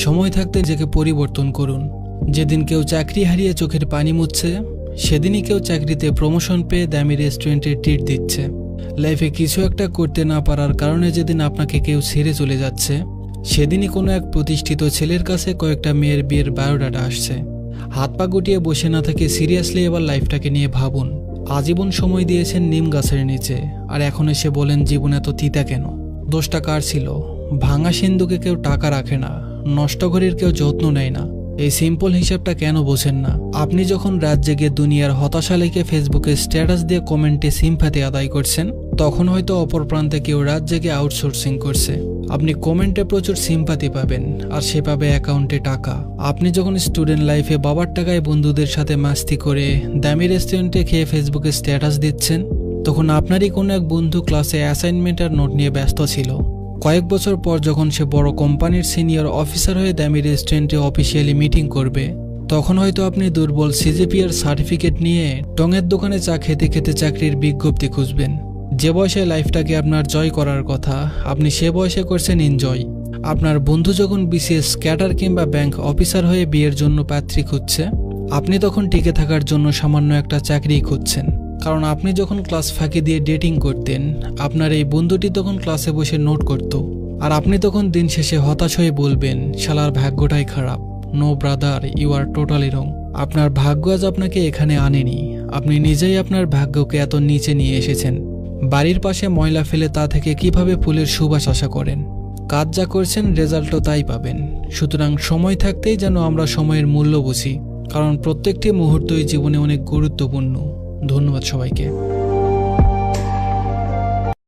সময় থাকতে নিজেকে পরিবর্তন করুন। যেদিন কেউ চাকরি হারিয়ে চোখের পানি মুছছে, সেদিনই কেউ চাকরিতে প্রমোশন পেয়ে দামি রেস্টুরেন্টে ট্রিট দিচ্ছে। লাইফে কিছু একটা করতে না পারার কারণে যেদিন আপনাকে কেউ ছেড়ে চলে যাচ্ছে, সেদিনই কোনো এক প্রতিষ্ঠিত ছেলের কাছে কয়েকটা মেয়ের বিয়ের বায়োডাটা আসছে। হাত পা গুটিয়ে বসে না থেকে সিরিয়াসলি এবার লাইফটাকে নিয়ে ভাবুন। আজীবন সময় দিয়েছেন নিম গাছের নিচে, আর এখন এসে বলেন জীবন এত তিতা কেন? দোষটা কার ছিল? ভাঙা সিন্ধুকে কেউ টাকা রাখে না, নষ্ট ঘরের কেউ যত্ন নেয় না। এই সিম্পল হিসাবটা কেন বোঝেন না? আপনি যখন রাত জেগে দুনিয়ার হতাশা লিখে ফেসবুকে স্ট্যাটাস দিয়ে কমেন্টে সিম্পাথি আদায় করছেন, তখন হয়তো অপর প্রান্তে কেউ রাত জেগে আউটসোর্সিং করছে। আপনি কমেন্টে প্রচুর সিম্পাথি পাবেন, আর সে পাবে অ্যাকাউন্টে টাকা। আপনি যখন স্টুডেন্ট লাইফে বাবার টাকায় বন্ধুদের সাথে মাস্তি করে দামি রেস্টুরেন্টে খেয়ে ফেসবুকে স্ট্যাটাস দিচ্ছেন, তখন আপনারই কোনো এক বন্ধু ক্লাসে অ্যাসাইনমেন্ট আর নোট নিয়ে ব্যস্ত ছিল। কয়েক বছর পর যখন সে বড় কোম্পানির সিনিয়র অফিসার হয়ে দামি রেস্টুরেন্টে অফিসিয়ালি মিটিং করবে, তখন হয়তো আপনি দুর্বল সিজিপিএর সার্টিফিকেট নিয়ে টঙের দোকানে চা খেতে খেতে চাকরির বিজ্ঞপ্তি খুঁজবেন। যে বয়সে লাইফটাকে আপনার জয় করার কথা, আপনি সে বয়সে করছেন এনজয়। আপনার বন্ধু যখন বিসিএস ক্যাডার কিংবা ব্যাংক অফিসার হয়ে বিয়ের জন্য পাত্রী খুঁজছে, আপনি তখন টিকে থাকার জন্য সামান্য একটা চাকরি খুঁজছেন। কারণ আপনি যখন ক্লাস ফাঁকি দিয়ে ডেটিং করতেন, আপনার এই বন্ধুটি তখন ক্লাসে বসে নোট করত, আর আপনি তখন দিন শেষে হতাশ হয়ে বলবেন, শালার ভাগ্যটাই খারাপ। No brother, you are totally wrong. আপনার ভাগ্য আজ আপনাকে এখানে আনেনি, আপনি নিজেই আপনার ভাগ্যকে এত নিচে নিয়ে এসেছেন। বাড়ির পাশে ময়লা ফেলে তা থেকে কিভাবে ফুলের সুবাস আশা করেন? কাজ যা করছেন রেজাল্টও তাই পাবেন। সুতরাং সময় থাকতেই যেন আমরা সময়ের মূল্য বুঝি, কারণ প্রত্যেকটি মুহূর্তই জীবনে অনেক গুরুত্বপূর্ণ। ধন্যবাদ সবাইকে।